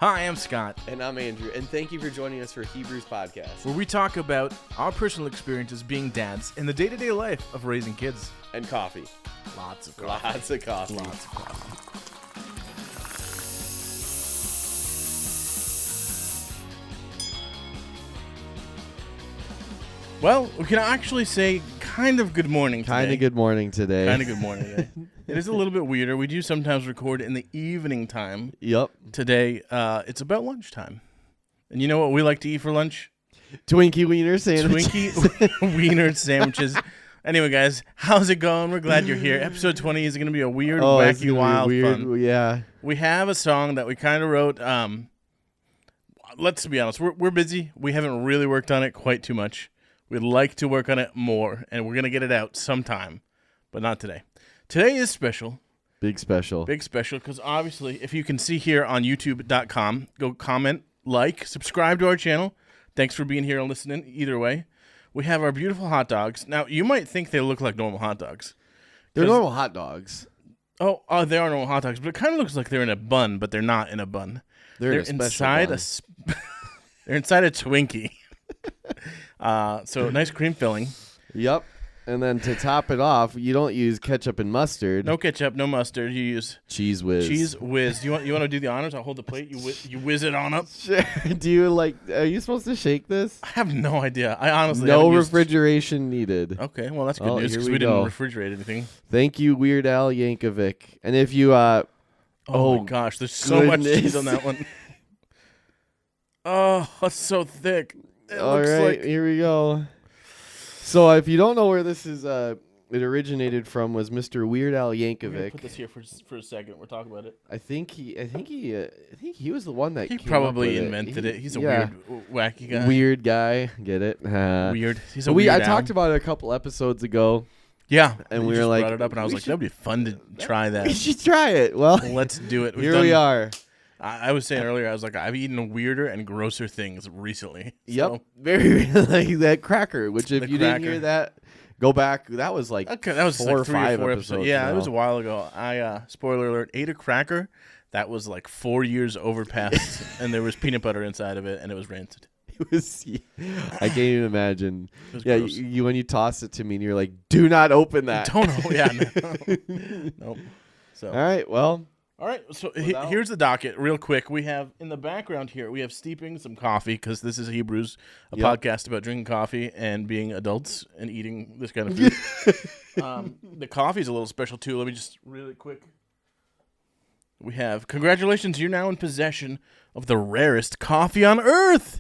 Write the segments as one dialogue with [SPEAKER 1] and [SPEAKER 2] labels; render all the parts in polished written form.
[SPEAKER 1] Hi, I'm Scott,
[SPEAKER 2] And I'm Andrew, and thank you for joining us for Hebrews Podcast
[SPEAKER 1] where we talk about our personal experiences being dads and the day-to-day life of raising kids.
[SPEAKER 2] and coffee.
[SPEAKER 1] Lots of coffee.
[SPEAKER 2] Lots of coffee.
[SPEAKER 1] Lots of coffee. Well, we can actually say kind of good morning today.
[SPEAKER 2] Kind of good morning today.
[SPEAKER 1] Kind of good morning today. It is a little bit weirder. We do sometimes record in the evening time.
[SPEAKER 2] Yep.
[SPEAKER 1] Today, it's about lunchtime. And you know what we like to eat for lunch?
[SPEAKER 2] Twinkie wiener sandwich.
[SPEAKER 1] Twinkie wiener sandwiches. Anyway, guys, how's it going? We're glad you're here. Episode 20 is going to be a weird,
[SPEAKER 2] it's
[SPEAKER 1] wacky,
[SPEAKER 2] gonna be
[SPEAKER 1] wild
[SPEAKER 2] weird.
[SPEAKER 1] fun.
[SPEAKER 2] Yeah.
[SPEAKER 1] We have a song that we kind of wrote. Let's be honest. We're busy. We haven't really worked on it quite too much. We'd like to work on it more, and we're going to get it out sometime, but not today. Today is special.
[SPEAKER 2] Big special.
[SPEAKER 1] Big special, because obviously, if you can see here on youtube.com, go comment, like, subscribe to our channel. Thanks for being here and listening either way. We have our beautiful hot dogs. Now, you might think they look like normal hot dogs.
[SPEAKER 2] They're normal hot dogs.
[SPEAKER 1] Oh, they are normal hot dogs, but it kind of looks like they're in a bun, but they're not in a bun.
[SPEAKER 2] They're in a special bun.
[SPEAKER 1] They're inside a Twinkie. So nice cream filling.
[SPEAKER 2] Yep. And then to top it off, you don't use ketchup and mustard.
[SPEAKER 1] No ketchup, no mustard. You use
[SPEAKER 2] Cheese whiz.
[SPEAKER 1] Cheese whiz. You want to do the honors? I'll hold the plate. You whiz it on up.
[SPEAKER 2] Sure. Do you are you supposed to shake this?
[SPEAKER 1] I have no idea. I honestly
[SPEAKER 2] No
[SPEAKER 1] haven't
[SPEAKER 2] refrigeration needed.
[SPEAKER 1] Okay, well that's good news because
[SPEAKER 2] here
[SPEAKER 1] we
[SPEAKER 2] we go.
[SPEAKER 1] didn't refrigerate anything.
[SPEAKER 2] Thank you, Weird Al Yankovic. And if you
[SPEAKER 1] Oh my gosh, there's so much
[SPEAKER 2] goodness.
[SPEAKER 1] cheese on that one. Oh, that's so thick. It
[SPEAKER 2] all
[SPEAKER 1] looks
[SPEAKER 2] right,
[SPEAKER 1] like
[SPEAKER 2] here we go. So if you don't know where this is, it originated from was Mr. Weird Al
[SPEAKER 1] We're gonna
[SPEAKER 2] Yankovic.
[SPEAKER 1] put this here for a second. We're talking about it.
[SPEAKER 2] I think he was the one that
[SPEAKER 1] He
[SPEAKER 2] came
[SPEAKER 1] probably
[SPEAKER 2] up with
[SPEAKER 1] invented it. He's a
[SPEAKER 2] yeah.
[SPEAKER 1] weird, wacky guy.
[SPEAKER 2] Weird guy. Get it?
[SPEAKER 1] Weird. He's a
[SPEAKER 2] I
[SPEAKER 1] weird.
[SPEAKER 2] talked about it a couple episodes ago.
[SPEAKER 1] Yeah,
[SPEAKER 2] and
[SPEAKER 1] you
[SPEAKER 2] we were
[SPEAKER 1] just
[SPEAKER 2] like,
[SPEAKER 1] brought it up, and I was
[SPEAKER 2] we
[SPEAKER 1] like,
[SPEAKER 2] should-
[SPEAKER 1] that'd be fun to try
[SPEAKER 2] We
[SPEAKER 1] that.
[SPEAKER 2] should try it. Well,
[SPEAKER 1] Let's do it.
[SPEAKER 2] here we are.
[SPEAKER 1] I was saying earlier, I was like, I've eaten weirder and grosser things recently.
[SPEAKER 2] Yep,
[SPEAKER 1] So,
[SPEAKER 2] very like that cracker. Which if
[SPEAKER 1] The
[SPEAKER 2] you didn't hear
[SPEAKER 1] cracker.
[SPEAKER 2] that, go back. That was like
[SPEAKER 1] okay, that was
[SPEAKER 2] 4
[SPEAKER 1] like
[SPEAKER 2] or
[SPEAKER 1] 3 or
[SPEAKER 2] 5
[SPEAKER 1] 4
[SPEAKER 2] episodes.
[SPEAKER 1] Yeah, it
[SPEAKER 2] now.
[SPEAKER 1] was a while ago. I spoiler alert, ate a cracker that was like 4 years over past, and there was peanut butter inside of it, and it was rancid.
[SPEAKER 2] It was. I can't even imagine.
[SPEAKER 1] It was
[SPEAKER 2] Yeah,
[SPEAKER 1] gross.
[SPEAKER 2] you when you toss it to me, and you're like, "Do not open that."
[SPEAKER 1] Don't know. Yeah, no. Nope. So.
[SPEAKER 2] All right. Well,
[SPEAKER 1] All right, so
[SPEAKER 2] Without-
[SPEAKER 1] here's the docket real quick. We have in the background here, we have steeping some coffee because this is Hebrews, a
[SPEAKER 2] Yep.
[SPEAKER 1] podcast about drinking coffee and being adults and eating this kind of food. The coffee's a little special too. Let me just really quick. We have, congratulations, you're now in possession of the rarest coffee on earth.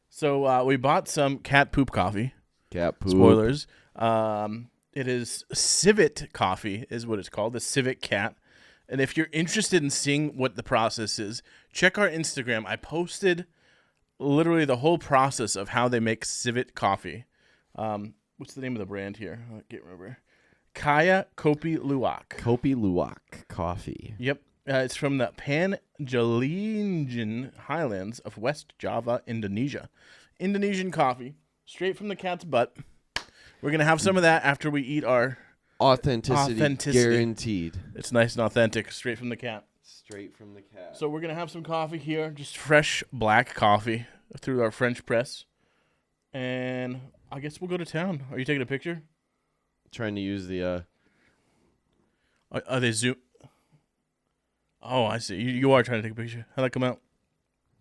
[SPEAKER 1] So we bought some cat poop coffee.
[SPEAKER 2] cat poop.
[SPEAKER 1] Spoilers. It is civet coffee is what it's called, the civet cat. And if you're interested in seeing what the process is, check our Instagram. I posted literally the whole process of how they make civet coffee. What's the name of the brand here? I can't remember. Kaya Kopi Luwak.
[SPEAKER 2] Kopi Luwak coffee.
[SPEAKER 1] Yep. It's from the Panjalingan highlands of West Java, Indonesia. Indonesian coffee, straight from the cat's butt. We're going to have some of that after we eat our...
[SPEAKER 2] Authenticity guaranteed.
[SPEAKER 1] It's nice and authentic, straight from the cat.
[SPEAKER 2] Straight from the cat.
[SPEAKER 1] So we're going to have some coffee here, just fresh black coffee through our French press. And I guess we'll go to town. Are you taking a picture?
[SPEAKER 2] Trying to use the
[SPEAKER 1] Are they zoom? Oh, I see. You are trying to take a picture. How'd that come out?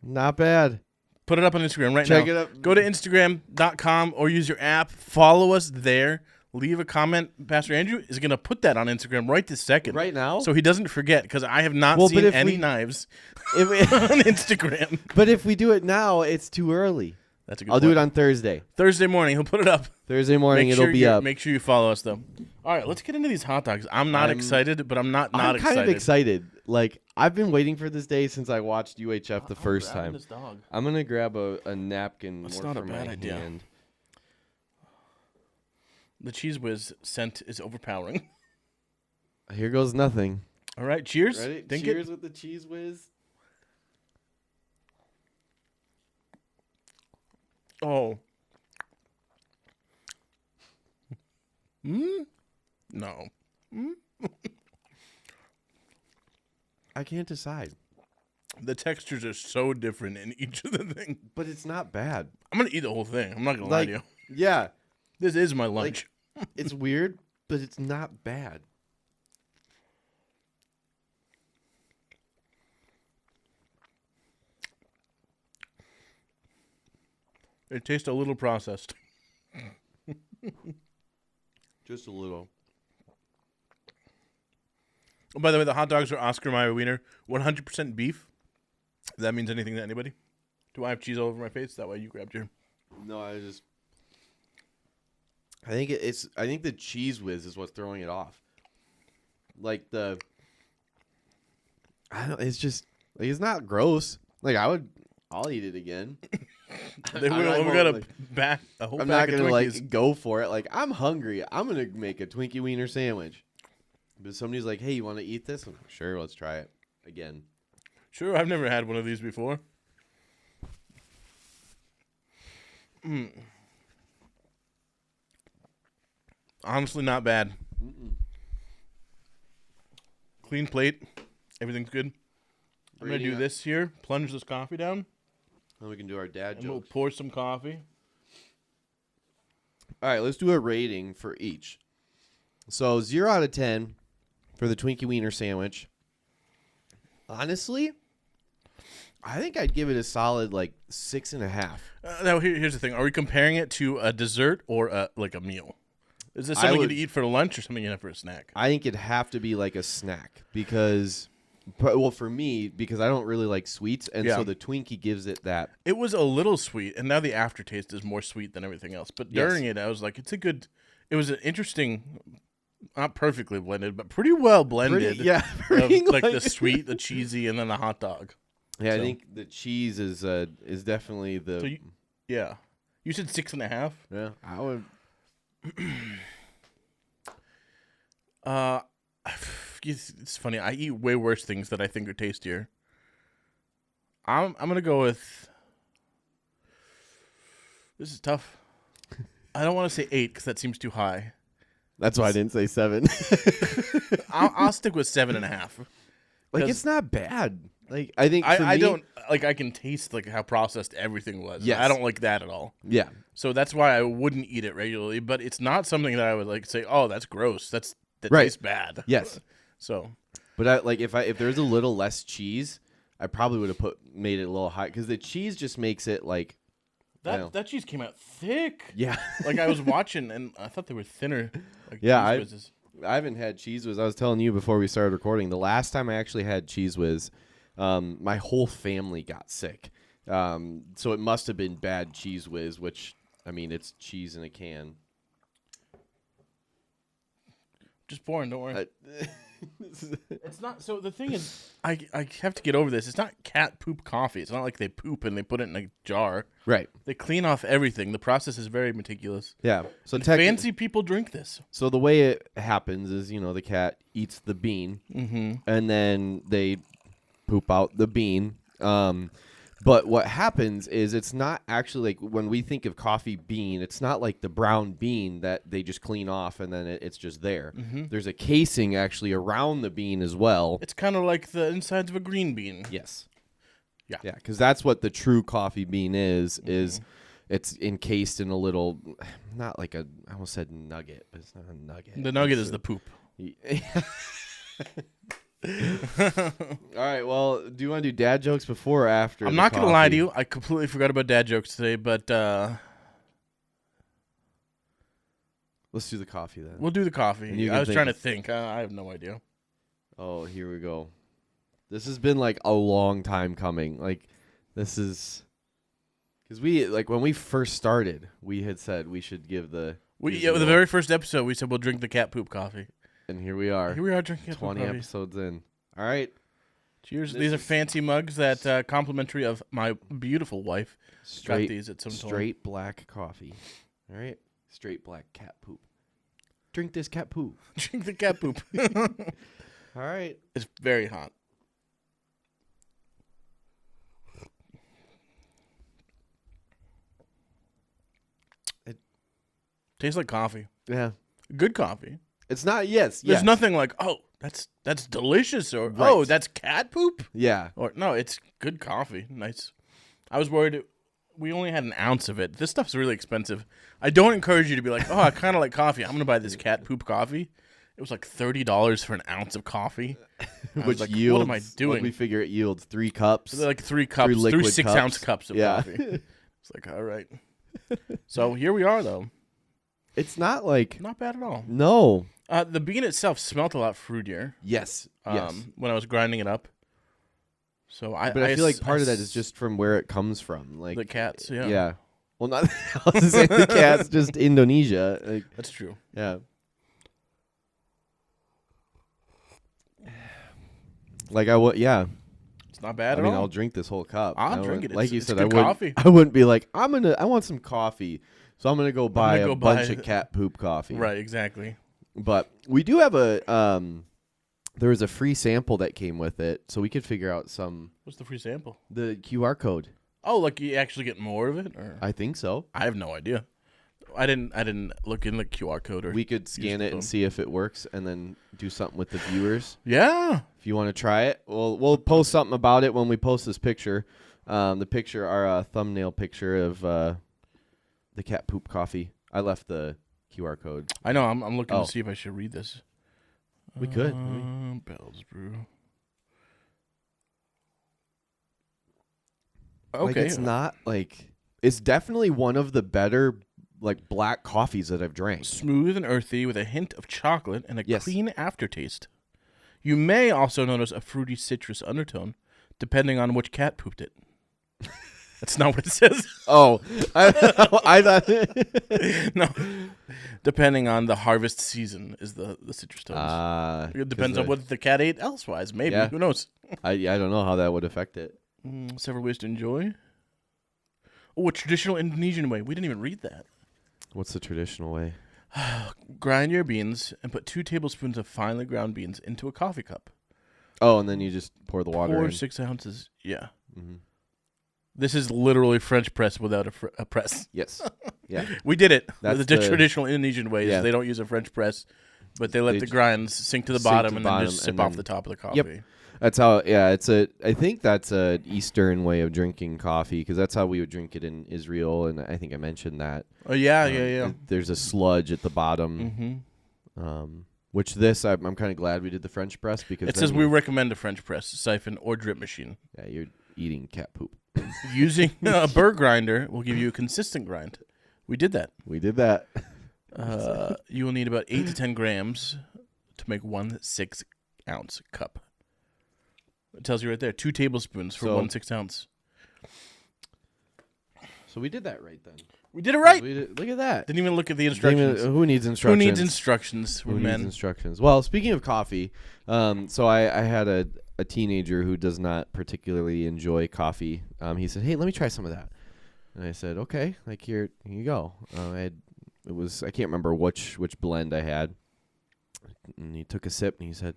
[SPEAKER 2] not bad.
[SPEAKER 1] Put it up on Instagram right now.
[SPEAKER 2] Check it up.
[SPEAKER 1] Go to Instagram.com or use your app. Follow us there. Leave a comment. Pastor Andrew is going to put that on Instagram right this second.
[SPEAKER 2] Right now?
[SPEAKER 1] So he doesn't forget, because I have not
[SPEAKER 2] Well, but
[SPEAKER 1] seen
[SPEAKER 2] if
[SPEAKER 1] any
[SPEAKER 2] we-
[SPEAKER 1] knives
[SPEAKER 2] If we-
[SPEAKER 1] on Instagram.
[SPEAKER 2] but if we do it now, it's too early.
[SPEAKER 1] That's a good
[SPEAKER 2] I'll
[SPEAKER 1] point.
[SPEAKER 2] do it on Thursday.
[SPEAKER 1] Thursday morning. He'll put it up.
[SPEAKER 2] Thursday morning, it'll be up.
[SPEAKER 1] Make sure you follow us, though. All right, let's get into these hot dogs. I'm not excited, but I'm not
[SPEAKER 2] I'm
[SPEAKER 1] excited.
[SPEAKER 2] kind of excited. Like, I've been waiting for this day since I watched UHF the first
[SPEAKER 1] grabbing
[SPEAKER 2] time.
[SPEAKER 1] This dog.
[SPEAKER 2] I'm going to grab a napkin
[SPEAKER 1] That's
[SPEAKER 2] more
[SPEAKER 1] not a
[SPEAKER 2] for
[SPEAKER 1] bad
[SPEAKER 2] my
[SPEAKER 1] idea.
[SPEAKER 2] hand.
[SPEAKER 1] The Cheese Whiz scent is overpowering.
[SPEAKER 2] Here goes nothing.
[SPEAKER 1] All right, cheers.
[SPEAKER 2] Ready?
[SPEAKER 1] Think
[SPEAKER 2] Cheers
[SPEAKER 1] it.
[SPEAKER 2] with the Cheese Whiz.
[SPEAKER 1] Oh. No.
[SPEAKER 2] I can't decide.
[SPEAKER 1] The textures are so different in each of the things.
[SPEAKER 2] But it's not bad.
[SPEAKER 1] I'm going to eat the whole thing. I'm not going to lie to you.
[SPEAKER 2] Yeah.
[SPEAKER 1] This is my lunch.
[SPEAKER 2] It's weird, but it's not bad.
[SPEAKER 1] It tastes a little processed.
[SPEAKER 2] Just a little.
[SPEAKER 1] Oh, by the way, the hot dogs are Oscar Mayer Wiener, 100% beef. If that means anything to anybody. Do I have cheese all over my face? That way you grabbed your...
[SPEAKER 2] No, I think I think the cheese whiz is what's throwing it off. Like it's just like it's not gross. Like I'll eat it again.
[SPEAKER 1] We got a whole
[SPEAKER 2] I'm
[SPEAKER 1] bag
[SPEAKER 2] not
[SPEAKER 1] of
[SPEAKER 2] gonna
[SPEAKER 1] Twinkies.
[SPEAKER 2] like go for it. Like I'm hungry. I'm gonna make a Twinkie wiener sandwich. But somebody's like, "Hey, you want to eat this?" I'm like, "Sure, let's try it again."
[SPEAKER 1] Sure, I've never had one of these before. Honestly, not bad. Clean plate. Everything's good. I'm going to do this here. Plunge this coffee down.
[SPEAKER 2] And we can do our dad
[SPEAKER 1] And we'll
[SPEAKER 2] jokes.
[SPEAKER 1] pour some coffee.
[SPEAKER 2] All right, let's do a rating for each. So 0 out of 10 for the Twinkie wiener sandwich. Honestly, I think I'd give it a solid like 6.5.
[SPEAKER 1] Now, here's the thing. Are we comparing it to a dessert or like a meal? Is this something you'd eat for lunch or something you'd have for a snack?
[SPEAKER 2] I think it'd have to be like a snack because, well, for me, because I don't really like sweets, and so the Twinkie gives it that.
[SPEAKER 1] It was a little sweet, and now the aftertaste is more sweet than everything else. But during it, I was like, it was an interesting, not perfectly blended, but pretty well blended. Like the sweet, the cheesy, and then the hot dog.
[SPEAKER 2] Yeah, so I think the cheese is definitely the.
[SPEAKER 1] So you said 6.5.
[SPEAKER 2] Yeah, I would.
[SPEAKER 1] It's funny. I eat way worse things that I think are tastier. I'm gonna go with. This is tough. I don't want to say 8 because that seems too high.
[SPEAKER 2] That's why I didn't say 7.
[SPEAKER 1] I'll stick with 7.5.
[SPEAKER 2] Like it's not bad. Like I think
[SPEAKER 1] I don't like. I can taste like how processed everything was.
[SPEAKER 2] Yes.
[SPEAKER 1] I don't like that at all.
[SPEAKER 2] Yeah.
[SPEAKER 1] So that's why I wouldn't eat it regularly. But it's not something that I would like say, oh, that's gross. That tastes bad.
[SPEAKER 2] Yes.
[SPEAKER 1] So.
[SPEAKER 2] But if there's a little less cheese, I probably would have made it a little high because the cheese just makes it like.
[SPEAKER 1] That cheese came out thick.
[SPEAKER 2] Yeah.
[SPEAKER 1] Like I was watching and I thought they were thinner. Like
[SPEAKER 2] yeah,
[SPEAKER 1] Cheese Whizzes.
[SPEAKER 2] I haven't had Cheese Whiz. I was telling you before we started recording. The last time I actually had Cheese Whiz, my whole family got sick. So it must have been bad Cheese Whiz, which, I mean, it's cheese in a can.
[SPEAKER 1] Just pouring, don't worry. It's not. So the thing is, I have to get over this. It's not cat poop coffee. It's not like they poop and they put it in a jar.
[SPEAKER 2] Right.
[SPEAKER 1] They clean off everything. The process is very meticulous.
[SPEAKER 2] Yeah. So
[SPEAKER 1] fancy people drink this.
[SPEAKER 2] So the way it happens is, the cat eats the bean, and then they poop out the bean. But what happens is it's not actually like when we think of coffee bean, it's not like the brown bean that they just clean off and then it's just there. There's a casing actually around the bean as well.
[SPEAKER 1] It's kind of like the insides of a green bean.
[SPEAKER 2] Yes.
[SPEAKER 1] Yeah.
[SPEAKER 2] Yeah, because that's what the true coffee bean is it's encased in a little, not like I almost said nugget, but it's not a nugget.
[SPEAKER 1] The nugget is the poop.
[SPEAKER 2] All right, well, do you want to do dad jokes before or after?
[SPEAKER 1] I'm not going to lie to you. I completely forgot about dad jokes today, but
[SPEAKER 2] let's do the coffee then.
[SPEAKER 1] We'll do the coffee. I was trying to think. I have no idea.
[SPEAKER 2] Oh, here we go. This has been like a long time coming. Like this is because when we first started, we had said we should give the
[SPEAKER 1] the very first episode we said we'll drink the cat poop coffee.
[SPEAKER 2] And here we are.
[SPEAKER 1] Here we are drinking
[SPEAKER 2] 20 episodes in. All right.
[SPEAKER 1] Cheers. These are fancy mugs that complimentary of my beautiful wife. Got these at some
[SPEAKER 2] straight black coffee. All right. Straight black cat poop. Drink this cat poop.
[SPEAKER 1] Drink the cat poop.
[SPEAKER 2] All right.
[SPEAKER 1] It's very hot. It tastes like coffee.
[SPEAKER 2] Yeah.
[SPEAKER 1] Good coffee.
[SPEAKER 2] It's not, yes.
[SPEAKER 1] There's nothing like, oh, That's delicious. Or
[SPEAKER 2] Right.
[SPEAKER 1] oh, that's cat poop.
[SPEAKER 2] Yeah.
[SPEAKER 1] Or no, it's good coffee. Nice. I was worried we only had an ounce of it. This stuff's really expensive. I don't encourage you to be like, oh, I kind of like coffee. I'm gonna buy this cat poop coffee. It was like $30 for an ounce of coffee. I was like,
[SPEAKER 2] yields,
[SPEAKER 1] what am I doing?
[SPEAKER 2] We figure it yields 3 cups.
[SPEAKER 1] They're like 3 cups, 3
[SPEAKER 2] liquid
[SPEAKER 1] 6-ounce
[SPEAKER 2] cups.
[SPEAKER 1] cups of
[SPEAKER 2] Yeah.
[SPEAKER 1] coffee. It's like, all right. So here we are, though.
[SPEAKER 2] It's not like
[SPEAKER 1] Not bad at all.
[SPEAKER 2] no.
[SPEAKER 1] The bean itself smelled a lot fruitier.
[SPEAKER 2] Yes. Yes.
[SPEAKER 1] When I was grinding it up. So I
[SPEAKER 2] But I feel like part of that is just from where it comes from. Like
[SPEAKER 1] the cats. Yeah,
[SPEAKER 2] yeah. Well, not I was saying the cats, just Indonesia. Like,
[SPEAKER 1] that's true.
[SPEAKER 2] yeah. Like I would, yeah.
[SPEAKER 1] It's not bad
[SPEAKER 2] I
[SPEAKER 1] at
[SPEAKER 2] mean,
[SPEAKER 1] all.
[SPEAKER 2] I'll drink this whole cup.
[SPEAKER 1] I'll drink it.
[SPEAKER 2] Like you
[SPEAKER 1] It's
[SPEAKER 2] said,
[SPEAKER 1] good
[SPEAKER 2] I wouldn't.
[SPEAKER 1] coffee.
[SPEAKER 2] I wouldn't be like, I want some coffee, so I'm gonna go buy
[SPEAKER 1] gonna
[SPEAKER 2] a
[SPEAKER 1] go buy
[SPEAKER 2] bunch of cat poop coffee.
[SPEAKER 1] Right, exactly.
[SPEAKER 2] But we do have a there was a free sample that came with it, so we could figure out
[SPEAKER 1] What's the free sample?
[SPEAKER 2] the QR code.
[SPEAKER 1] Oh, like you actually get more of it, or
[SPEAKER 2] I think so.
[SPEAKER 1] I have no idea. I didn't look in the QR code, or
[SPEAKER 2] We could scan it and see if it works, and then do something with the viewers.
[SPEAKER 1] Yeah.
[SPEAKER 2] If you want to try it, we'll post something about it when we post this picture. The picture, our thumbnail picture of the cat poop coffee. I left the QR code.
[SPEAKER 1] I know. I'm looking
[SPEAKER 2] Oh.
[SPEAKER 1] to see if I should read this.
[SPEAKER 2] We could.
[SPEAKER 1] Bell's Brew.
[SPEAKER 2] Like,
[SPEAKER 1] Okay.
[SPEAKER 2] it's not like it's definitely one of the better like black coffees that I've drank.
[SPEAKER 1] Smooth and earthy with a hint of chocolate and a
[SPEAKER 2] Yes.
[SPEAKER 1] clean aftertaste. You may also notice a fruity citrus undertone, depending on which cat pooped it. That's not what it says.
[SPEAKER 2] Oh, I thought.
[SPEAKER 1] No. Depending on the harvest season is the citrus tones. It depends on what the cat ate elsewise. Maybe.
[SPEAKER 2] Yeah.
[SPEAKER 1] Who knows?
[SPEAKER 2] I don't know how that would affect it.
[SPEAKER 1] Several ways to enjoy. Oh, a traditional Indonesian way. We didn't even read that.
[SPEAKER 2] What's the traditional way?
[SPEAKER 1] Grind your beans and put 2 tablespoons of finely ground beans into a coffee cup.
[SPEAKER 2] Oh, and then you just pour the water
[SPEAKER 1] Pour
[SPEAKER 2] in.
[SPEAKER 1] 6 ounces. Yeah.
[SPEAKER 2] Mm-hmm.
[SPEAKER 1] This is literally French press without a press.
[SPEAKER 2] Yes. Yeah.
[SPEAKER 1] We did it.
[SPEAKER 2] That's
[SPEAKER 1] the
[SPEAKER 2] the-
[SPEAKER 1] traditional Indonesian way is
[SPEAKER 2] Yeah.
[SPEAKER 1] they don't use a French press, but they let
[SPEAKER 2] They
[SPEAKER 1] the
[SPEAKER 2] just
[SPEAKER 1] grinds sink to the
[SPEAKER 2] sink to
[SPEAKER 1] bottom
[SPEAKER 2] the
[SPEAKER 1] and then
[SPEAKER 2] bottom
[SPEAKER 1] just
[SPEAKER 2] and
[SPEAKER 1] sip off
[SPEAKER 2] then-
[SPEAKER 1] the top of the coffee.
[SPEAKER 2] Yep. That's how. Yeah. I think that's a Eastern way of drinking coffee because that's how we would drink it in Israel, and I think I mentioned that.
[SPEAKER 1] Oh, yeah.
[SPEAKER 2] There's a sludge at the bottom.
[SPEAKER 1] Mm-hmm.
[SPEAKER 2] Which this I'm kind of glad we did the French press because
[SPEAKER 1] It
[SPEAKER 2] then
[SPEAKER 1] says we recommend a French press, siphon, or drip machine.
[SPEAKER 2] yeah, you're eating cat poop.
[SPEAKER 1] Using a burr grinder will give you a consistent grind. We did that.
[SPEAKER 2] We did that.
[SPEAKER 1] You will need about 8 to 10 grams to make 1 6-ounce cup. It tells you right there, 2 tablespoons for
[SPEAKER 2] So-
[SPEAKER 1] 1 6-ounce.
[SPEAKER 2] So we did that right then.
[SPEAKER 1] We did it right.
[SPEAKER 2] Look at that.
[SPEAKER 1] Didn't even look at the instructions.
[SPEAKER 2] Who needs instructions?
[SPEAKER 1] Who needs instructions? We're
[SPEAKER 2] Who needs
[SPEAKER 1] men.
[SPEAKER 2] instructions? Well, speaking of coffee, so I had a teenager who does not particularly enjoy coffee. He said, "Hey, let me try some of that," and I said, "Okay, like here you go." I can't remember which blend I had, and he took a sip and he said,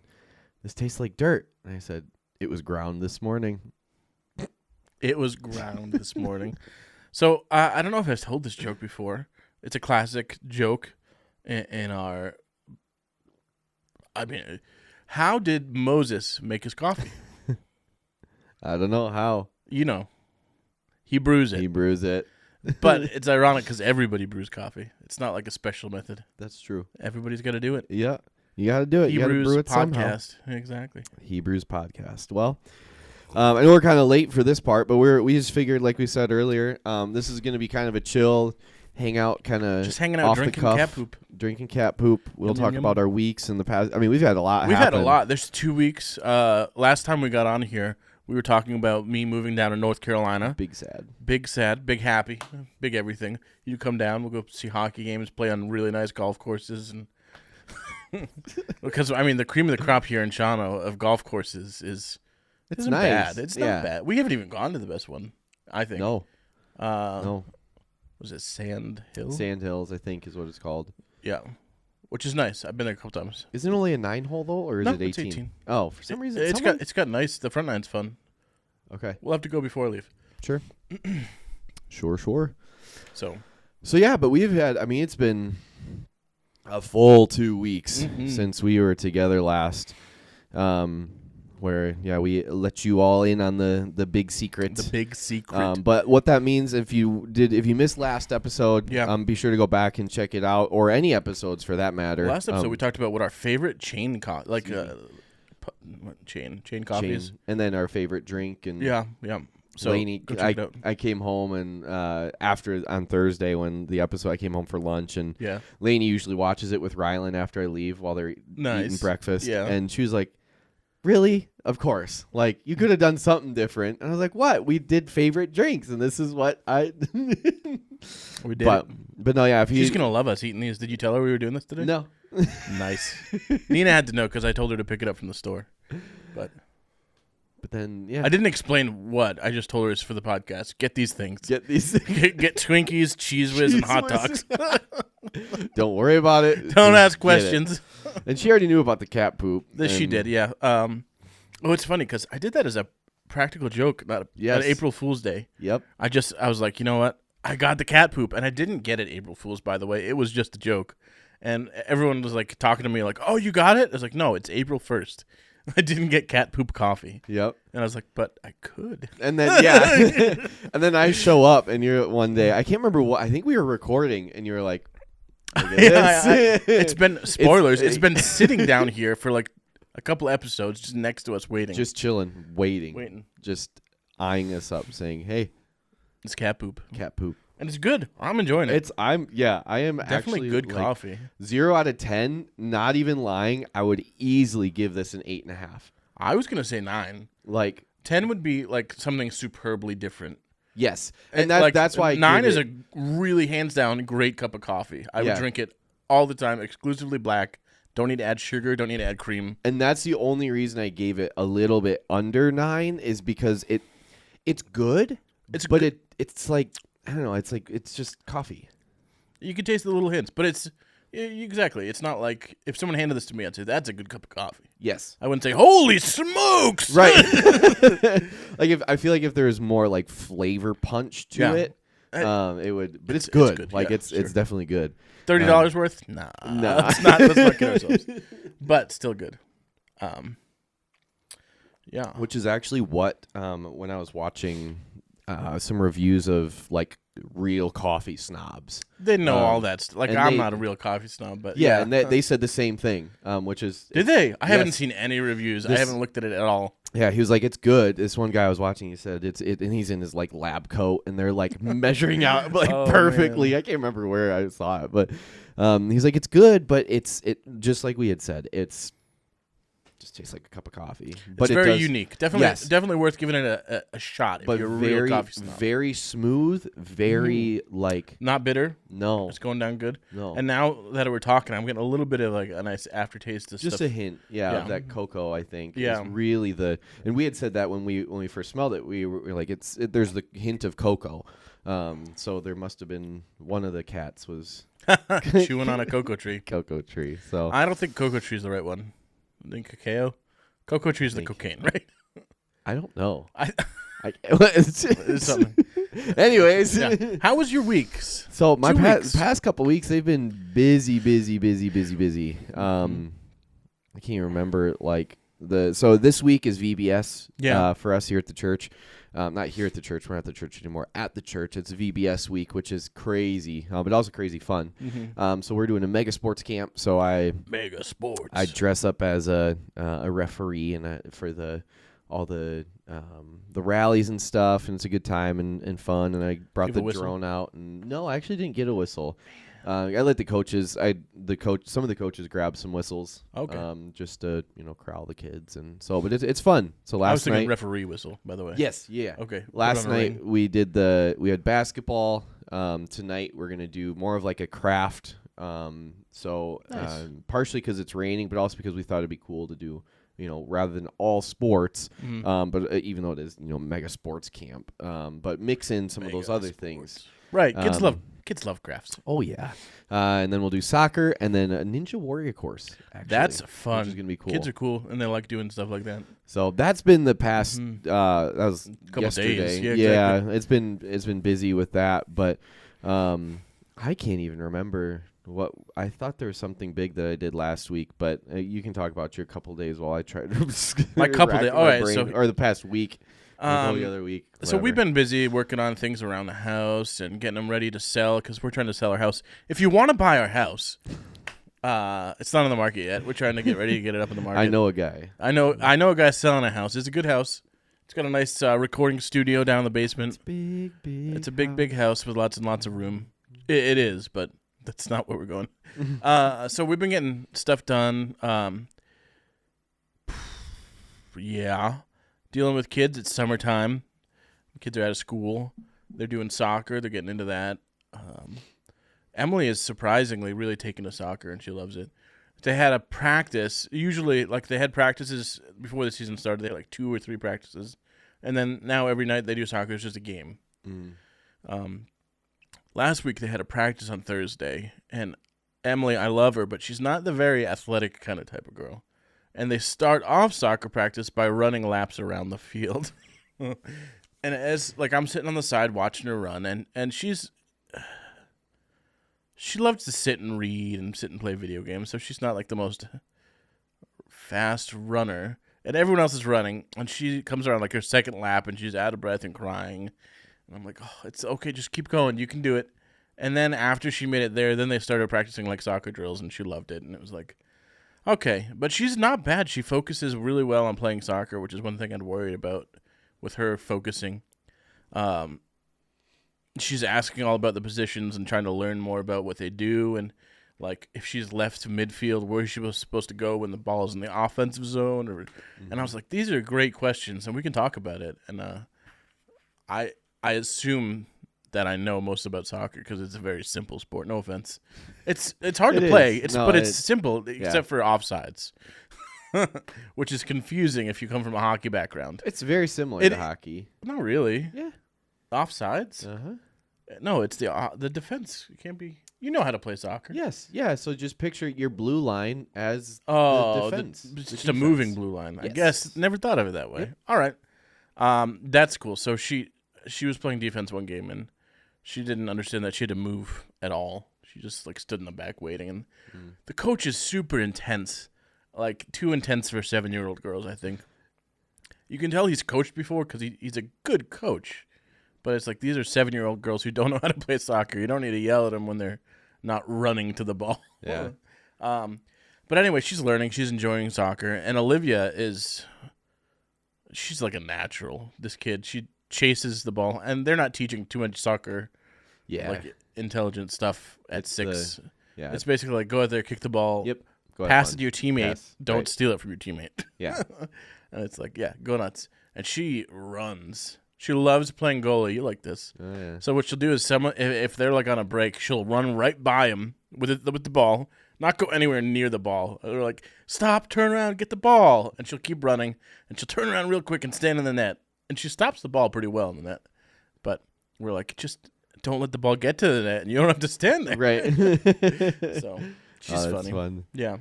[SPEAKER 2] "This tastes like dirt," and I said, "It was ground this morning."
[SPEAKER 1] It was ground this morning. So I don't know if I've told this joke before. It's a classic joke in our. I mean, how did Moses make his coffee?
[SPEAKER 2] I don't know how
[SPEAKER 1] You know, he brews it.
[SPEAKER 2] he brews it.
[SPEAKER 1] But it's ironic because everybody brews coffee. It's not like a special method.
[SPEAKER 2] That's true.
[SPEAKER 1] Everybody's got to do it.
[SPEAKER 2] Yeah, you got to do it. You got to
[SPEAKER 1] Hebrews
[SPEAKER 2] brew it somehow.
[SPEAKER 1] podcast. Exactly.
[SPEAKER 2] Hebrews podcast. Well, I know we're kind of late for this part, but we just figured, like we said earlier, this is going to be kind of a chill hangout, kind of
[SPEAKER 1] Just hanging out,
[SPEAKER 2] off
[SPEAKER 1] drinking
[SPEAKER 2] the cuff,
[SPEAKER 1] cat poop.
[SPEAKER 2] drinking cat poop. We'll
[SPEAKER 1] Yum,
[SPEAKER 2] talk
[SPEAKER 1] yum, yum.
[SPEAKER 2] about our weeks in the past. I mean, we've had a lot.
[SPEAKER 1] We've had a
[SPEAKER 2] happen.
[SPEAKER 1] lot. There's 2 weeks. Last time we got on here, we were talking about me moving down to North Carolina.
[SPEAKER 2] Big sad.
[SPEAKER 1] Big sad, big happy, big everything. You come down, we'll go see hockey games, play on really nice golf courses, and because I mean the cream of the crop here in Shawano of golf courses is
[SPEAKER 2] It's
[SPEAKER 1] isn't
[SPEAKER 2] nice.
[SPEAKER 1] bad. It's
[SPEAKER 2] Yeah.
[SPEAKER 1] not bad. We haven't even gone to the best one. I think.
[SPEAKER 2] No,
[SPEAKER 1] Uh,
[SPEAKER 2] no.
[SPEAKER 1] Was it Sand Hill?
[SPEAKER 2] Sand Hills, I think, is what it's called.
[SPEAKER 1] Yeah, which is nice. I've been there a couple times.
[SPEAKER 2] Isn't it only a 9-hole though, or is
[SPEAKER 1] No,
[SPEAKER 2] it
[SPEAKER 1] it's
[SPEAKER 2] 18?
[SPEAKER 1] 18.
[SPEAKER 2] Oh, for some reason,
[SPEAKER 1] It's got nice. The front nine's fun.
[SPEAKER 2] Okay,
[SPEAKER 1] We'll have to go before I leave.
[SPEAKER 2] sure, sure.
[SPEAKER 1] So
[SPEAKER 2] So yeah, but we've had. I mean, it's been a full 2 weeks
[SPEAKER 1] Mhm.
[SPEAKER 2] since we were together last. where we let you all in on the big secret.
[SPEAKER 1] The big secret.
[SPEAKER 2] But what that means, if you missed last episode, be sure to go back and check it out, or any episodes for that matter.
[SPEAKER 1] Last episode we talked about what our favorite chain chain coffees,
[SPEAKER 2] and then our favorite drink, and
[SPEAKER 1] yeah. So
[SPEAKER 2] Lainey, I came home and after on Thursday when the episode, I came home for lunch, and Lainey usually watches it with Rylan after I leave while they're eating breakfast, and she was like, "Really? Of course. Like, you could have done something different." And I was like, "What? We did favorite drinks, and this is what I."
[SPEAKER 1] We did.
[SPEAKER 2] But no, yeah.
[SPEAKER 1] She's gonna love us eating these. Did you tell her we were doing this today?
[SPEAKER 2] No.
[SPEAKER 1] Nice. Nina had to know because I told her to pick it up from the store. But
[SPEAKER 2] then,
[SPEAKER 1] I didn't explain what. I just told her it's for the podcast. Get these things.
[SPEAKER 2] Get
[SPEAKER 1] Twinkies, Cheese Whiz, and hot dogs.
[SPEAKER 2] Don't worry about it.
[SPEAKER 1] Don't ask questions.
[SPEAKER 2] And she already knew about the cat poop.
[SPEAKER 1] She did, yeah. It's funny because I did that as a practical joke, not on April Fool's Day.
[SPEAKER 2] Yep.
[SPEAKER 1] I was like, you know what? I got the cat poop, and I didn't get it April Fool's, by the way. It was just a joke. And everyone was like talking to me like, "Oh, you got it?" I was like, "No, it's April 1st. I didn't get cat poop coffee."
[SPEAKER 2] Yep.
[SPEAKER 1] And I was like, "But I could."
[SPEAKER 2] And then and then I show up, and you're one day. I can't remember what. I think we were recording, and you were like,
[SPEAKER 1] "It's been spoilers. It's been sitting down here for like a couple episodes, just next to us, waiting,
[SPEAKER 2] just chilling, waiting, just eyeing us up, saying, "Hey,
[SPEAKER 1] it's cat poop.
[SPEAKER 2] Cat poop."
[SPEAKER 1] And it's good. I'm enjoying it.
[SPEAKER 2] I am
[SPEAKER 1] definitely
[SPEAKER 2] actually
[SPEAKER 1] good coffee.
[SPEAKER 2] 0 out of 10, not even lying. I would easily give this an 8.5.
[SPEAKER 1] I was gonna say 9.
[SPEAKER 2] Like
[SPEAKER 1] 10 would be like something superbly different.
[SPEAKER 2] Yes, and that's why
[SPEAKER 1] 9 is a really hands down great cup of coffee. I would drink it all the time, exclusively black. Don't need to add sugar. Don't need to add cream.
[SPEAKER 2] And that's the only reason I gave it a little bit under 9 is because it's good. It's like. I don't know. It's just coffee.
[SPEAKER 1] You can taste the little hints, but it's exactly. It's not like if someone handed this to me, I'd say that's a good cup of coffee.
[SPEAKER 2] Yes.
[SPEAKER 1] I wouldn't say holy smokes.
[SPEAKER 2] Right. I feel like if there was more like flavor punch to it, it would. But it's good. It's definitely good.
[SPEAKER 1] $30 worth? Nah. Let's not get ourselves. But still good. Yeah.
[SPEAKER 2] Which is actually what when I was watching. Some reviews of like real coffee snobs.
[SPEAKER 1] They know all that stuff. Like I'm not a real coffee snob, but
[SPEAKER 2] and they said the same thing. Which is
[SPEAKER 1] did they? I haven't seen any reviews. I haven't looked at it at all.
[SPEAKER 2] Yeah, he was like, "It's good." This one guy I was watching, he said it's and he's in his like lab coat, and they're like measuring out like perfectly. Man. I can't remember where I saw it, but he's like, "It's good, but it just like we had said, it's." Just tastes like a cup of coffee, but
[SPEAKER 1] it's very unique. Definitely worth giving it a shot. If you're a real coffee snob.
[SPEAKER 2] Very smooth, very like
[SPEAKER 1] not bitter.
[SPEAKER 2] No,
[SPEAKER 1] it's going down good.
[SPEAKER 2] No,
[SPEAKER 1] and now that we're talking, I'm getting a little bit of like a nice aftertaste of
[SPEAKER 2] just
[SPEAKER 1] stuff.
[SPEAKER 2] a hint, of that cocoa. I think,
[SPEAKER 1] is
[SPEAKER 2] really and we had said that when we first smelled it, we were like, there's the hint of cocoa. So there must have been one of the cats was
[SPEAKER 1] chewing on a cocoa tree.
[SPEAKER 2] So
[SPEAKER 1] I don't think cocoa tree is the right one. I think cacao. Cocoa tree is the cocaine, right?
[SPEAKER 2] I don't know.
[SPEAKER 1] It's something.
[SPEAKER 2] Anyways,
[SPEAKER 1] how was your weeks?
[SPEAKER 2] So my past couple weeks, they've been busy. I can't even remember so this week is VBS for us here at the church. Not here at the church. We're not at the church anymore. At the church, it's VBS week, which is crazy, but also crazy fun.
[SPEAKER 1] Mm-hmm.
[SPEAKER 2] So we're doing a mega sports camp. So I dress up as a referee and for all the rallies and stuff, and it's a good time and fun. And I brought the drone out, and no, I actually didn't get a whistle. I let the coaches. Some of the coaches grabbed some whistles.
[SPEAKER 1] Okay.
[SPEAKER 2] Just to corral the kids, and so. But it's fun. So last
[SPEAKER 1] I was thinking
[SPEAKER 2] night,
[SPEAKER 1] referee whistle, by the way.
[SPEAKER 2] Yes. Yeah.
[SPEAKER 1] Okay.
[SPEAKER 2] Last night we had basketball. Tonight we're gonna do more of like a craft. Nice. Partially because it's raining, but also because we thought it'd be cool to do. Rather than all sports, but even though it is mega sports camp, but mix in some of those other things.
[SPEAKER 1] Right. Kids love crafts.
[SPEAKER 2] Oh, yeah. And then we'll do soccer and then a Ninja Warrior course. Actually,
[SPEAKER 1] that's fun.
[SPEAKER 2] Which is going to be cool.
[SPEAKER 1] Kids are cool, and they like doing stuff like that.
[SPEAKER 2] So that's been the past, that was
[SPEAKER 1] couple
[SPEAKER 2] yesterday.
[SPEAKER 1] days.
[SPEAKER 2] Yeah, exactly. It's been busy with that, but I can't even remember what I thought there was something big that I did last week, but you can talk about your couple days while I try to
[SPEAKER 1] My couple days. All right, so
[SPEAKER 2] or the past week, or the other week.
[SPEAKER 1] So we've
[SPEAKER 2] whatever.
[SPEAKER 1] been busy working on things around the house and getting them ready to sell because we're trying to sell our house. If you want to buy our house, it's not on the market yet. We're trying to get ready to get it up in the market.
[SPEAKER 2] I know a guy.
[SPEAKER 1] I know a guy selling a house. It's a good house. It's got a nice recording studio down in the basement. It's a big house with lots and lots of room. It is, but that's not where we're going. So we've been getting stuff done. Yeah. Dealing with kids. It's summertime. Kids are out of school. They're doing soccer. They're getting into that. Emily is surprisingly really taking to soccer, and she loves it. They had a practice. Usually, like, they had practices before the season started. They had, like, 2 or 3 practices. And then now every night they do soccer. It's just a game. Last week they had a practice on Thursday. And Emily, I love her, but she's not the very athletic kind of type of girl. And they start off soccer practice by running laps around the field. And as, like, I'm sitting on the side watching her run, and she loves to sit and read and sit and play video games, so she's not, like, the most fast runner. And everyone else is running, and she comes around, like, her second lap, and she's out of breath and crying. And I'm like, oh, it's okay, just keep going, you can do it. And then after she made it there, then they started practicing, like, soccer drills, and she loved it, and it was like, okay. But she's not bad. She focuses really well on playing soccer, which is one thing I'd worried about with her focusing. She's asking all about the positions and trying to learn more about what they do, and like if she's left to midfield, where is she supposed to go when the ball is in the offensive zone? And I was like, these are great questions, and we can talk about it. And I assume that I know most about soccer because it's a very simple sport. No offense, it's hard to play. But it's simple except for offsides. Which is confusing if you come from a hockey background.
[SPEAKER 2] It's very similar to hockey.
[SPEAKER 1] Not really.
[SPEAKER 2] Yeah.
[SPEAKER 1] Offsides? No, it's the defense. It can't be. You know how to play soccer.
[SPEAKER 2] Yes. Yeah. So just picture your blue line as
[SPEAKER 1] the
[SPEAKER 2] defense.
[SPEAKER 1] It's just a moving blue line.
[SPEAKER 2] Yes.
[SPEAKER 1] I guess. Never thought of it that way.
[SPEAKER 2] Yep.
[SPEAKER 1] All right. That's cool. So she was playing defense one game, and she didn't understand that she had to move at all. She just like stood in the back waiting, and the coach is super intense. Like, too intense for 7-year-old girls, I think. You can tell he's coached before because he's a good coach. But it's like, these are 7-year-old girls who don't know how to play soccer. You don't need to yell at them when they're not running to the ball.
[SPEAKER 2] Yeah.
[SPEAKER 1] But anyway, she's learning. She's enjoying soccer. And Olivia she's like a natural, this kid. She chases the ball. And they're not teaching too much soccer, like intelligent stuff at 6. It's basically like, go out there, kick the ball.
[SPEAKER 2] Yep.
[SPEAKER 1] Pass it to your teammate. Don't steal it from your teammate.
[SPEAKER 2] Yeah.
[SPEAKER 1] And it's like, yeah, go nuts. And she runs. She loves playing goalie. You like this.
[SPEAKER 2] Oh, yeah.
[SPEAKER 1] So what she'll do is if they're like on a break, she'll run right by him with the ball, not go anywhere near the ball. They're like, stop, turn around, get the ball. And she'll keep running. And she'll turn around real quick and stand in the net. And she stops the ball pretty well in the net. But we're like, just don't let the ball get to the net, and you don't have to stand there.
[SPEAKER 2] Right.
[SPEAKER 1] So... She's funny.
[SPEAKER 2] Fun.
[SPEAKER 1] Yeah.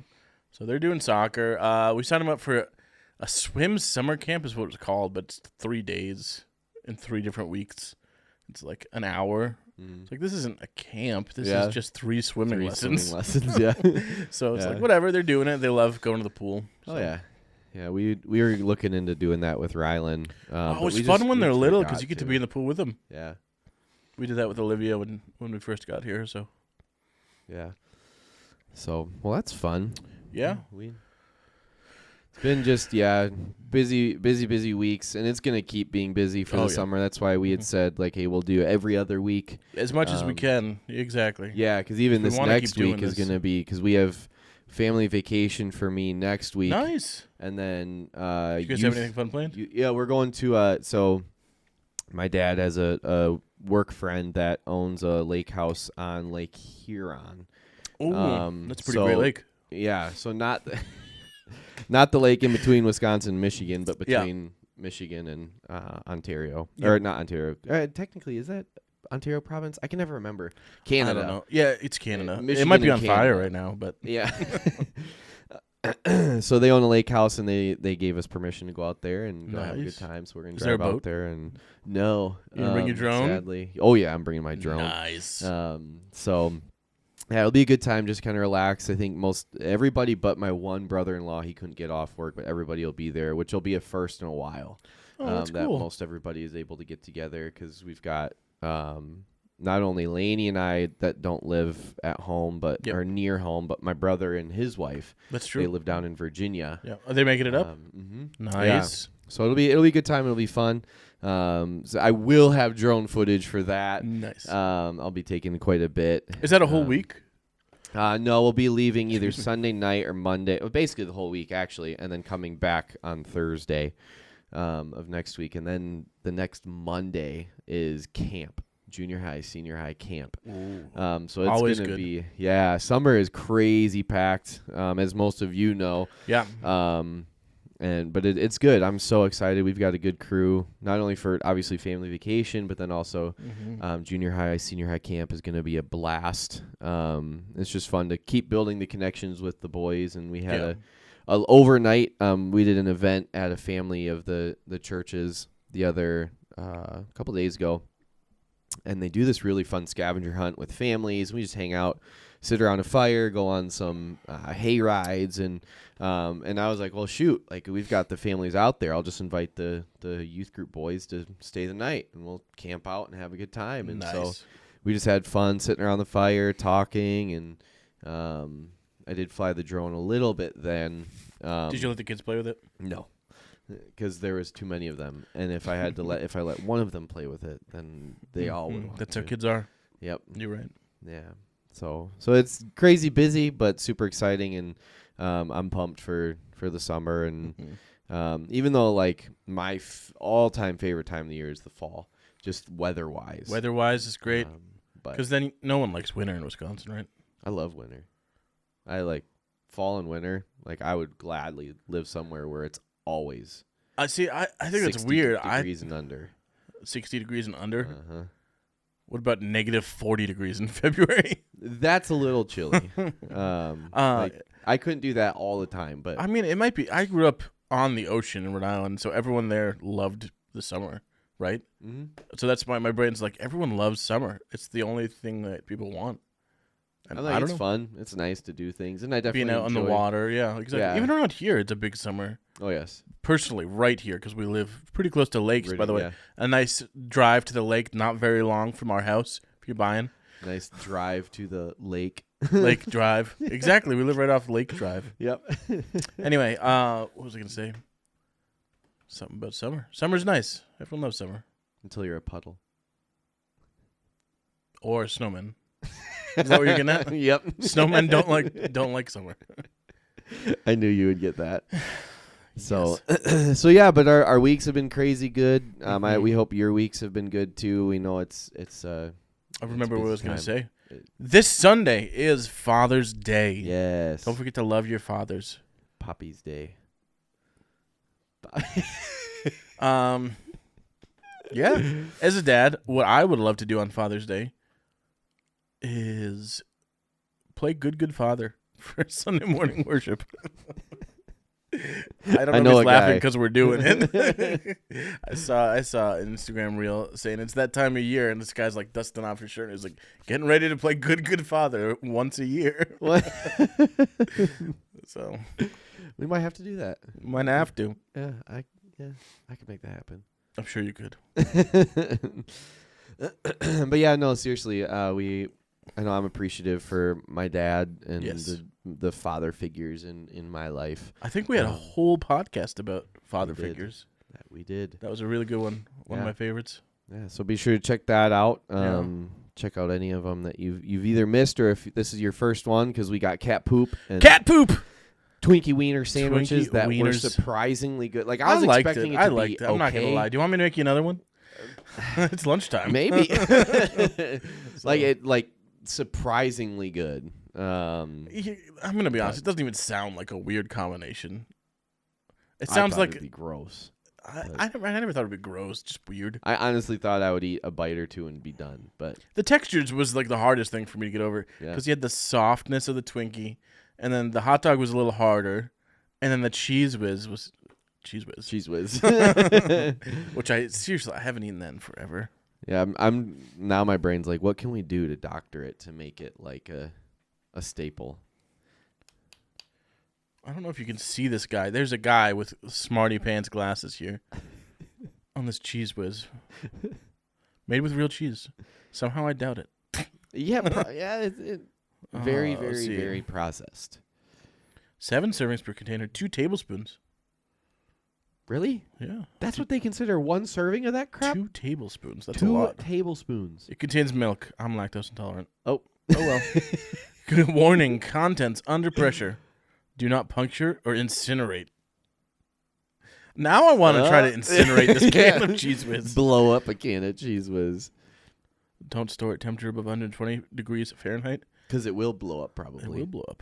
[SPEAKER 1] So they're doing soccer. We signed them up for a swim summer camp is what it's called, but it's 3 days in 3 different weeks. It's like an hour. It's like, this isn't a camp. This is just 3 swimming lessons.
[SPEAKER 2] Yeah.
[SPEAKER 1] So it's like, whatever. They're doing it. They love going to the pool. So.
[SPEAKER 2] Oh, yeah. Yeah, we were looking into doing that with Rylan.
[SPEAKER 1] It's fun when they're little because you get to be in the pool with them.
[SPEAKER 2] Yeah.
[SPEAKER 1] We did that with Olivia when we first got here. So.
[SPEAKER 2] Yeah. So, well, that's fun.
[SPEAKER 1] Yeah.
[SPEAKER 2] It's been just, busy weeks, and it's going to keep being busy for the summer. That's why we had said, like, hey, we'll do every other week.
[SPEAKER 1] As much as we can. Exactly.
[SPEAKER 2] Yeah, because even this next week is going to be, because we have family vacation for me next week.
[SPEAKER 1] Nice.
[SPEAKER 2] And then
[SPEAKER 1] you guys have anything fun planned?
[SPEAKER 2] We're going to, so my dad has a work friend that owns a lake house on Lake Huron.
[SPEAKER 1] Oh, that's a pretty great lake.
[SPEAKER 2] Yeah, so not the lake in between Wisconsin and Michigan, but between Michigan and Ontario. Yep. Or not Ontario. Technically, is that Ontario province? I can never remember. Canada.
[SPEAKER 1] I don't know. Yeah, it's Canada.
[SPEAKER 2] Michigan
[SPEAKER 1] it might be on
[SPEAKER 2] Canada.
[SPEAKER 1] fire right now, but
[SPEAKER 2] yeah. So they own a lake house, and they gave us permission to go out there and go have a good time. So we're going to drive out there. And no.
[SPEAKER 1] You gonna bring your drone?
[SPEAKER 2] Sadly. Oh, yeah, I'm bringing my drone.
[SPEAKER 1] Nice.
[SPEAKER 2] So... Yeah, it'll be a good time. Just kind of relax. I think most everybody but my one brother-in-law, he couldn't get off work, but everybody will be there, which will be a first in a while.
[SPEAKER 1] Oh, that's
[SPEAKER 2] that
[SPEAKER 1] cool.
[SPEAKER 2] most everybody is able to get together because we've got not only Lainey and I that don't live at home but are near home, but my brother and his wife.
[SPEAKER 1] That's true.
[SPEAKER 2] They live down in Virginia.
[SPEAKER 1] Yeah. Are they making it up? Nice.
[SPEAKER 2] Yeah. So it'll be a good time. It'll be fun. So I will have drone footage for that.
[SPEAKER 1] Nice.
[SPEAKER 2] I'll be taking quite a bit.
[SPEAKER 1] Is that a whole week?
[SPEAKER 2] No, we'll be leaving either Sunday night or Monday. Well, basically the whole week, actually, and then coming back on Thursday of next week. And then the next Monday is camp, junior high, senior high camp. So it's going to be, summer is crazy packed, as most of you know.
[SPEAKER 1] Yeah.
[SPEAKER 2] But it's good. I'm so excited. We've got a good crew, not only for obviously family vacation, but then also junior high, senior high camp is going to be a blast. It's just fun to keep building the connections with the boys. And we had a overnight. We did an event at a family of the churches the other couple days ago, and they do this really fun scavenger hunt with families. We just hang out, sit around a fire, go on some hay rides, and I was like, well, shoot, like we've got the families out there. I'll just invite the youth group boys to stay the night, and we'll camp out and have a good time. And so we just had fun sitting around the fire, talking, and I did fly the drone a little bit then.
[SPEAKER 1] Did you let the kids play with it?
[SPEAKER 2] No, because there was too many of them, and if I let one of them play with it, then they all would.
[SPEAKER 1] That's how kids are.
[SPEAKER 2] Yep,
[SPEAKER 1] you're right.
[SPEAKER 2] Yeah. So it's crazy busy, but super exciting, and I'm pumped for the summer. And even though like my all-time favorite time of the year is the fall, just weather-wise.
[SPEAKER 1] Weather-wise is great,
[SPEAKER 2] but
[SPEAKER 1] because then no one likes winter in Wisconsin, right?
[SPEAKER 2] I love winter. I like fall and winter. Like I would gladly live somewhere where it's always.
[SPEAKER 1] I think it's weird.
[SPEAKER 2] 60 degrees and under.
[SPEAKER 1] 60 degrees and under.
[SPEAKER 2] Uh-huh.
[SPEAKER 1] What about negative 40 degrees in February?
[SPEAKER 2] That's a little chilly. I couldn't do that all the time, but
[SPEAKER 1] I mean, it might be. I grew up on the ocean in Rhode Island, so everyone there loved the summer, right? Mm-hmm. So that's why my brain's like, everyone loves summer. It's the only thing that people want. And
[SPEAKER 2] I think it's fun. It's nice to do things, and I definitely
[SPEAKER 1] being out on the water. Yeah, exactly. Yeah. Even around here, it's a big summer.
[SPEAKER 2] Oh yes.
[SPEAKER 1] Personally, right here, because we live pretty close to lakes. By the way, yeah. A nice drive to the lake, not very long from our house. If you're buying,
[SPEAKER 2] nice drive to the lake.
[SPEAKER 1] Lake Drive. Exactly. We live right off Lake Drive.
[SPEAKER 2] Yep.
[SPEAKER 1] Anyway, what was I gonna say? Something about summer. Summer's nice. Everyone loves summer.
[SPEAKER 2] Until you're a puddle.
[SPEAKER 1] Or a snowman. Is that what you're getting at?
[SPEAKER 2] Yep.
[SPEAKER 1] Snowmen don't like summer.
[SPEAKER 2] I knew you would get that. So, so yeah, but our weeks have been crazy good. We hope your weeks have been good too. We know it's.
[SPEAKER 1] I remember what I was going to say. This Sunday is Father's Day.
[SPEAKER 2] Yes.
[SPEAKER 1] Don't forget to love your fathers.
[SPEAKER 2] Poppy's Day.
[SPEAKER 1] Yeah. As a dad, what I would love to do on Father's Day is play Good Father for Sunday morning worship. I don't know if he's laughing because we're doing it. I saw an Instagram reel saying it's that time of year, and this guy's like dusting off his shirt, and he's like getting ready to play Good Father once a year.
[SPEAKER 2] What?
[SPEAKER 1] So
[SPEAKER 2] we might have to do that.
[SPEAKER 1] Might have to.
[SPEAKER 2] Yeah, I could make that happen.
[SPEAKER 1] I'm sure you could.
[SPEAKER 2] But yeah, no, seriously, I know I'm appreciative for my dad and the father figures in my life.
[SPEAKER 1] I think we had a whole podcast about father figures.
[SPEAKER 2] We did.
[SPEAKER 1] That was a really good one. One of my favorites.
[SPEAKER 2] Yeah, so be sure to check that out. Check out any of them that you've either missed, or if this is your first one, because we got cat poop and Twinkie Wiener sandwiches that were surprising good. Like I was expecting it to be okay.
[SPEAKER 1] I'm not gonna lie. Do you want me to make you another one? It's lunchtime.
[SPEAKER 2] Maybe. Like surprisingly good.
[SPEAKER 1] I'm gonna be honest. It doesn't even sound like a weird combination. It sounds like
[SPEAKER 2] it'd be gross.
[SPEAKER 1] I never thought it'd be gross. Just weird.
[SPEAKER 2] I honestly thought I would eat a bite or two and be done. But
[SPEAKER 1] the textures was like the hardest thing for me to get over because you had the softness of the Twinkie, and then the hot dog was a little harder, and then the Cheese Whiz was Cheese Whiz, which I haven't eaten that in forever.
[SPEAKER 2] Yeah, I'm now. My brain's like, what can we do to doctor it to make it like a a staple.
[SPEAKER 1] I don't know if you can see this guy. There's a guy with smarty pants glasses here on this Cheese Whiz. Made with real cheese. Somehow I doubt it.
[SPEAKER 2] Yeah, very,
[SPEAKER 1] let's see.
[SPEAKER 2] very processed.
[SPEAKER 1] 7 servings per container, 2 tablespoons.
[SPEAKER 2] Really?
[SPEAKER 1] Yeah.
[SPEAKER 2] That's what they consider one serving of that crap?
[SPEAKER 1] 2 tablespoons. That's a
[SPEAKER 2] 2
[SPEAKER 1] lot.
[SPEAKER 2] tablespoons.
[SPEAKER 1] It contains milk. I'm lactose intolerant.
[SPEAKER 2] Oh.
[SPEAKER 1] Oh, well. Warning, contents under pressure. Do not puncture or incinerate. Now I want to try to incinerate this can of Cheese Whiz.
[SPEAKER 2] Blow up a can of Cheese Whiz.
[SPEAKER 1] Don't store at temperature above 120 degrees Fahrenheit.
[SPEAKER 2] Because it will blow up, probably.
[SPEAKER 1] It will blow up.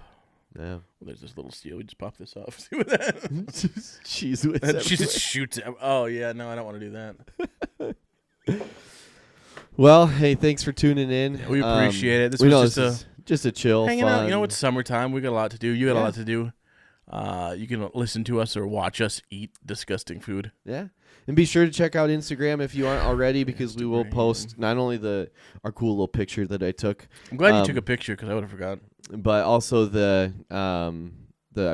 [SPEAKER 2] Yeah.
[SPEAKER 1] Well, there's this little seal. We just pop this off. See what that?
[SPEAKER 2] Cheese Whiz.
[SPEAKER 1] And she just shoots it. Oh, yeah. No, I don't want to do that.
[SPEAKER 2] Well, hey, thanks for tuning in.
[SPEAKER 1] Yeah, we appreciate it. This
[SPEAKER 2] we know
[SPEAKER 1] was
[SPEAKER 2] just a chill,
[SPEAKER 1] hanging
[SPEAKER 2] fun.
[SPEAKER 1] out. You know, it's summertime. We got a lot to do. You got a lot to do. You can listen to us or watch us eat disgusting food.
[SPEAKER 2] Yeah. And be sure to check out Instagram if you aren't already, because we will post not only our cool little picture that I took.
[SPEAKER 1] I'm glad you took a picture because I would have forgotten.
[SPEAKER 2] But also I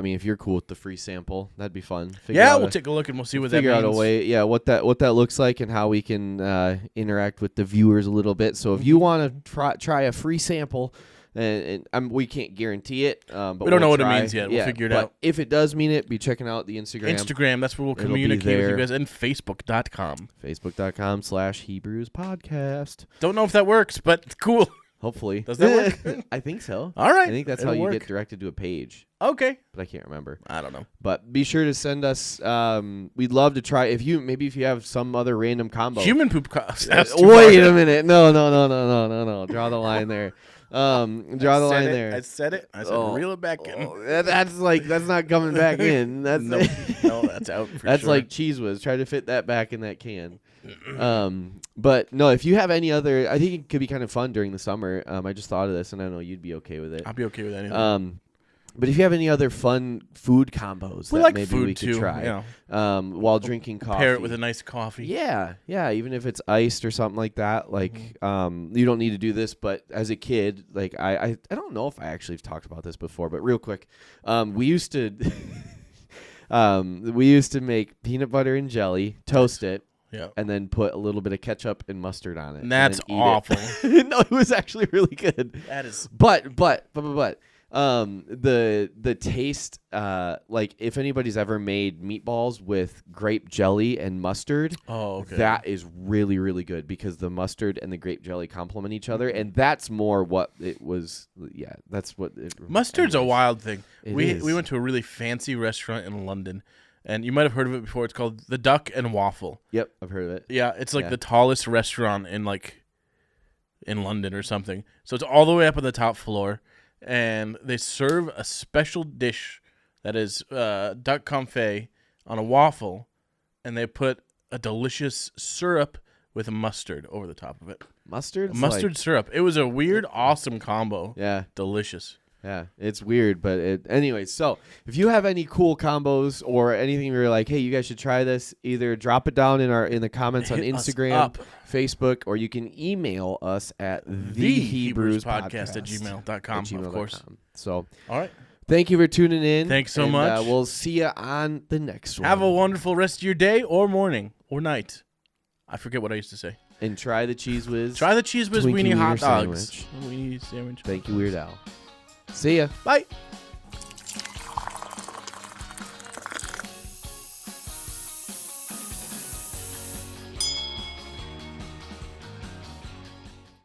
[SPEAKER 2] mean, if you're cool with the free sample, that'd be fun.
[SPEAKER 1] We'll take a look and we'll see what that means.
[SPEAKER 2] Figure out a way, what that looks like and how we can interact with the viewers a little bit. So if you want to try a free sample, and we can't guarantee it, but
[SPEAKER 1] we don't know what
[SPEAKER 2] try.
[SPEAKER 1] it means yet. We'll figure it out.
[SPEAKER 2] If it does mean it, be checking out the Instagram.
[SPEAKER 1] Instagram, that's where we'll
[SPEAKER 2] It'll
[SPEAKER 1] communicate with you guys, and Facebook.com.
[SPEAKER 2] Facebook.com/Hebrews Podcast.
[SPEAKER 1] Don't know if that works, but it's cool.
[SPEAKER 2] Hopefully.
[SPEAKER 1] Does that work?
[SPEAKER 2] I think so.
[SPEAKER 1] All right.
[SPEAKER 2] I think that's how you get directed to a page.
[SPEAKER 1] Okay.
[SPEAKER 2] But I can't remember.
[SPEAKER 1] I don't know.
[SPEAKER 2] But be sure to send us. We'd love to try. If you have some other random combo.
[SPEAKER 1] Human poop.
[SPEAKER 2] Wait a minute. No. Draw the line there. Draw the line there.
[SPEAKER 1] I said it. I said reel it back in.
[SPEAKER 2] That's not coming back in. That's
[SPEAKER 1] no, that's out.
[SPEAKER 2] That's
[SPEAKER 1] sure.
[SPEAKER 2] like Cheese Whiz. Try to fit that back in that can. But no, if you have any other, I think it could be kind of fun during the summer. I just thought of this, and I know you'd be okay with it.
[SPEAKER 1] I'll be okay with anything.
[SPEAKER 2] But if you have any other fun food combos that maybe we could try while drinking coffee.
[SPEAKER 1] Pair it with a nice coffee.
[SPEAKER 2] Yeah, even if it's iced or something like that. Like, you don't need to do this, but as a kid, like I don't know if I actually have talked about this before, but real quick, we used to make peanut butter and jelly, toast it.
[SPEAKER 1] Yeah.
[SPEAKER 2] And then put a little bit of ketchup and mustard on it.
[SPEAKER 1] And that's awful.
[SPEAKER 2] No, it was actually really good.
[SPEAKER 1] That is.
[SPEAKER 2] But the taste, like if anybody's ever made meatballs with grape jelly and mustard, that is really, really good because the mustard and the grape jelly complement each other, and that's more what it was. Yeah, that's what it.
[SPEAKER 1] Mustard's a wild thing. We
[SPEAKER 2] is.
[SPEAKER 1] went to a really fancy restaurant in London. And you might have heard of it before. It's called the Duck and Waffle.
[SPEAKER 2] Yep, I've heard of it.
[SPEAKER 1] Yeah, it's like the tallest restaurant in London or something. So it's all the way up on the top floor, and they serve a special dish that is duck confit on a waffle, and they put a delicious syrup with mustard over the top of it.
[SPEAKER 2] Mustard
[SPEAKER 1] Syrup. It was a weird, awesome combo.
[SPEAKER 2] Yeah,
[SPEAKER 1] delicious.
[SPEAKER 2] Yeah, it's weird, but anyway, so if you have any cool combos or anything where you're like, hey, you guys should try this, either drop it down in the comments on Instagram, Facebook, or you can email us at
[SPEAKER 1] thehebrewspodcast@gmail.com, of course.
[SPEAKER 2] So,
[SPEAKER 1] all right.
[SPEAKER 2] Thank you for tuning in.
[SPEAKER 1] Thanks so much.
[SPEAKER 2] We'll see you on the next one.
[SPEAKER 1] Have a wonderful rest of your day or morning or night. I forget what I used to say.
[SPEAKER 2] And try the Cheese Whiz.
[SPEAKER 1] Try the Cheese Whiz weenie hot dogs.
[SPEAKER 2] Sandwich.
[SPEAKER 1] Weenie sandwich.
[SPEAKER 2] Thank you, Weird Al. See ya.
[SPEAKER 1] Bye.